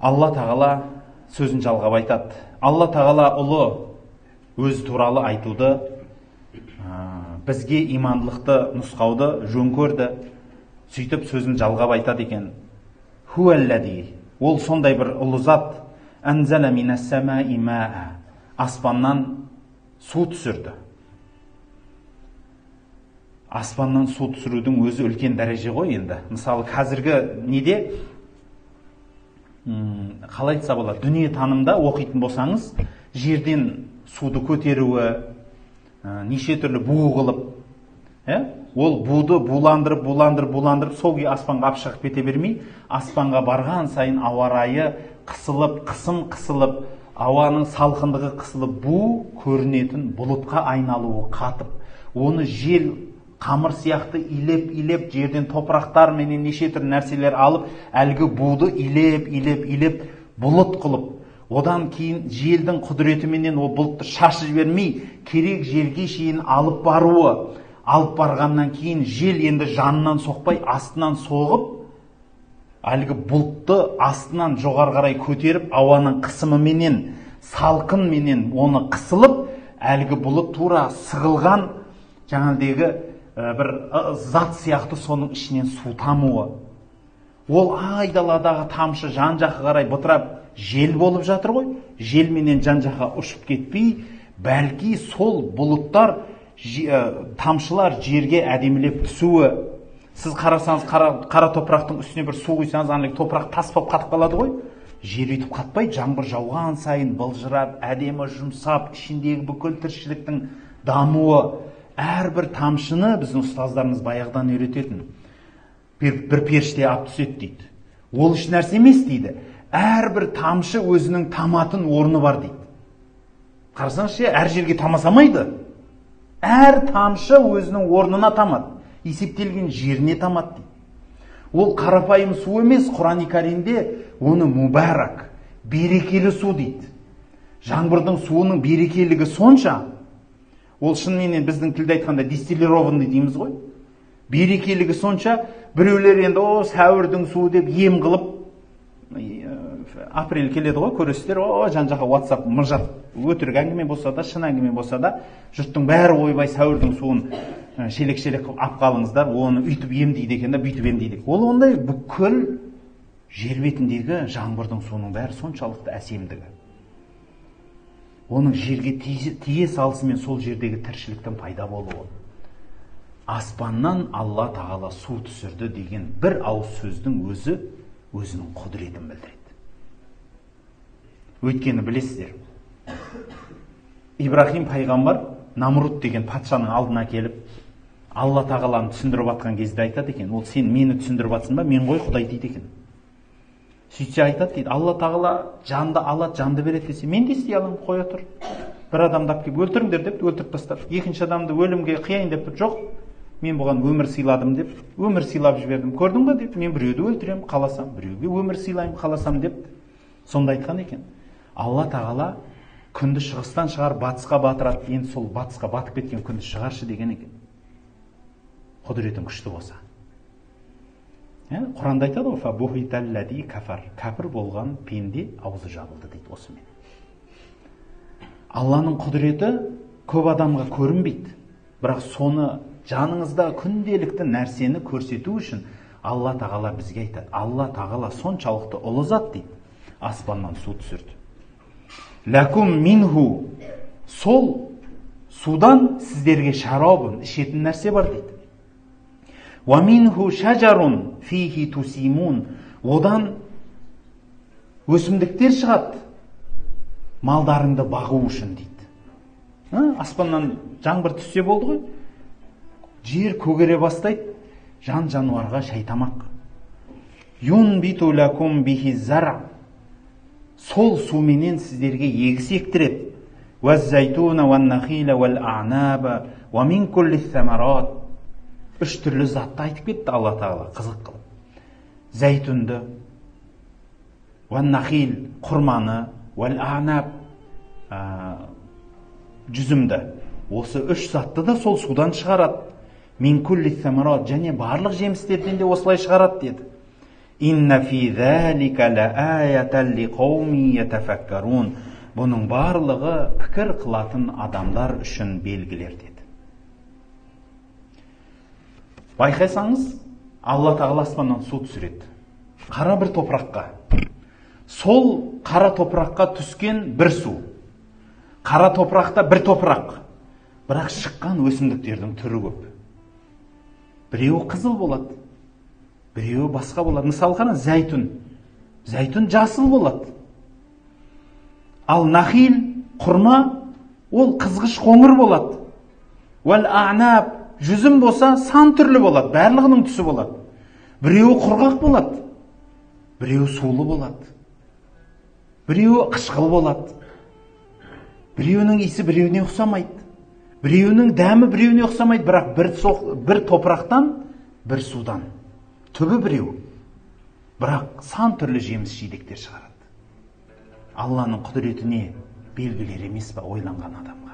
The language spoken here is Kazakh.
Алла тағала сөзін жалғап айтады. Алла тағала ұлы өз туралы айтуды, бізге имандылықты нұсқауды жөн көрді. Сөйтіп сөзін жалғап айтады екен. Хуәлләди, ол сондай бір ұлы зат, әнзәлә минәс-сәмәи мәә, аспаннан су түсірді. Аспаннан су түсірудің өзі үлкен дәреже ғой енді. Мысалы, қазіргі неде, қалай айтса болады, дүние танымда оқитын болсаңыз, жерден суды көтеруі, неше түрлі бу қылып, ол буды буландырып, сол күйі аспанға ап шығып кете бермей, аспанға барған сайын ауа райы қысылып, қысым қысылып, ауаның салқындығы қысылып, бу көрінетін бұлытқа айналуы қатып, оны жел қамыр сияқты илеп, жерден топырақтар менен неше түрлі нәрселер алып, әлгі буды илеп, бұлыт қылып, одан кейін желдің құдіретіменен ол бұлтты шашып жібермей, керек жерге шейін алып баруы, алып барғаннан кейін жел енді жанынан соқпай, астынан соғып, әлгі бұлтты астынан жоғары қарай көтеріп, ауаның қысымыменен, салқынменен оны қысылып, әлгі бұлт тура сығылған жаңағыдегі бір зат сияқты соның ішінен су тамуы. Ол айдаладағы тамшы жан жаққа қарай бытырап жел болып жатыр ғой. Желменен жан жаққа ұшып кетпей, бәлки сол бұлыттар, тамшылар жерге әдемілеп түсуі. Сіз қарасаңыз, қара топырақтың үстіне бір су құйсаңыз, анық топырақ тас болып қатып қалады ғой. Жер өйтіп қатпайды, жаңбыр жауған сайын былжырап, әдемі жұмсап, ішіндегі бүкіл тіршіліктің дамуы. Әрбір тамшыны біздің ұстаздарымыз баяғыдан үйрететін. Bir періште ап түседі дейді. Ол үш нәрсе емес дейді. Әрбір тамшы өзінің таматын орны бар дейді. Қарасаңызшы, әр жерге тамасамайды. Әр тамшы өзінің орнына тамады. Есептелген жеріне тамады дейді. Ол қарапайым су емес, Құран-ы Каримде оны мубарак, берекелі су дейді. Жаңбырдың суының берекелігі сонша, ол шынымен біздің тілде айтқанда дистиллированный дейміз ғой. Берекелігі сонша, біреулер енді сәуірдің суы деп ем қылып, апрель келеді ғой, көресіздер, жан жаққа WhatsApp мыржат, өтірік әңгіме болса да, шын әңгіме болса да, жұрттың бәрі ойбай сәуірдің суын шелек-шелек ап қалыңыздар, оны үйтіп емдейді екен да, бүйтіп емдейді. Ол ондай бүкіл жер бетіндегі жаңбырдың суының бәрі соншалықты әсемдігі. Оның жерге тие салысымен сол жердегі тіршіліктің пайда болуы. Аспаннан Алла тағала су түсірді деген бір ауыз сөздің өзі өзінің құдіретін білдіреді. Өйткені білесіздер, Ибрахим пайғамбар Намруд деген патшаның алдына келіп, Алла тағаланы түсіндіріп атқан кезде айтады екен, ол сен мені түсіндіріп атсың ба, мен ғой Құдай дейді екен. Сөйтсе айтады дейді, Алла тағала жанды алады, жанды береді десе, мен де істей аламын, қоя тұр. Бір адамды алып келіп өлтіріңдер деп өлтіріп тастады. Екінші адамды өлімге қияйын деп тұр, жоқ, мен бұған өмір сыйладым деп, өмір сыйлап жібердім. Көрдің ба деп, мен біреуді өлтірем, қаласам, біреуге өмір сыйлаймын, қаласам деп. Сонда айтқан екен. Алла тағала күнді шығыстан шығар, батысқа батырады, енді сол батысқа батып кеткен күнді шығаршы деген екен. Құдіретің күшті болса. Құранда айтады ғой, фабухиталлади кафар, кәпір болған пенде аузы жабылды дейді осымен. Алланың құдіреті көп адамға көрінбейді, бірақ соны жаныңызда күнделікті нәрсені көрсету үшін Алла тағала бізге айтады. Алла тағала соншалықты ұлы зат дейді, аспаннан су түсірді. Ләкум минху, сол судан сіздерге шарабын, ішетін нәрсе бар дейді. وَمِنْهُ شَجَرٌ فِيهِ تُسِيمُونَ, одан өсімдіктер шығады, малдарыңды бағу үшін дейді. Аспаннан жаңбыр түссе болды ғой, жер көгере бастайды, жан жануарға шайтамақ. يُنْبِتُ لَكُمْ بِهِ الزَّرْعَ, сол суменен сіздерге егіс ектіреді. وَالزَّيْتُونَ وَالنَّخِيلَ وَالْأَعْنَابَ وَمِنْ كُلِّ الثَّمَرَاتِ, үш түрлі затты айтып кетті Алла тағала қызық қылып. Зәйтүнді, уән-нахил, құрманы, уәл-аънаб, жүзімді. Осы үш затты да сол судан шығарады. Мин кулли самарат, және барлық жемістерден де осылай шығарады деді. Инна фи залика лааятан лиқауми ятафаккарун. Бұның барлығы пікір қылатын адамдар үшін белгілер деді. Байқайсаңыз, Алла тағала аспаннан су түсіреді. Қара бір топыраққа. Сол қара топыраққа түскен бір су. Қара топырақта бір топырақ. Бірақ шыққан өсімдіктердің түрі көп. Біреуі қызыл болады. Біреуі басқа болады. Мысалы қана зәйтүн. Зәйтүн жасыл болады. Ал нахил, құрма, ол қызғыш қоңыр болады. Уәл аънаб, жүзім болса сан түрлі болады. Барлығының түсі болады. Біреуі құрғақ болады. Біреуі сулы болады. Біреуі қышқыл болады. Біреуінің иісі біреуіне ұқсамайды. Біреуінің дәмі біреуіне ұқсамайды, бірақ бір топырақтан, бір судан. Түбі біреу. Бірақ сан түрлі жеміс жидектер шығарады. Алланың құдіретіне белгілер емес па ойланған адамға?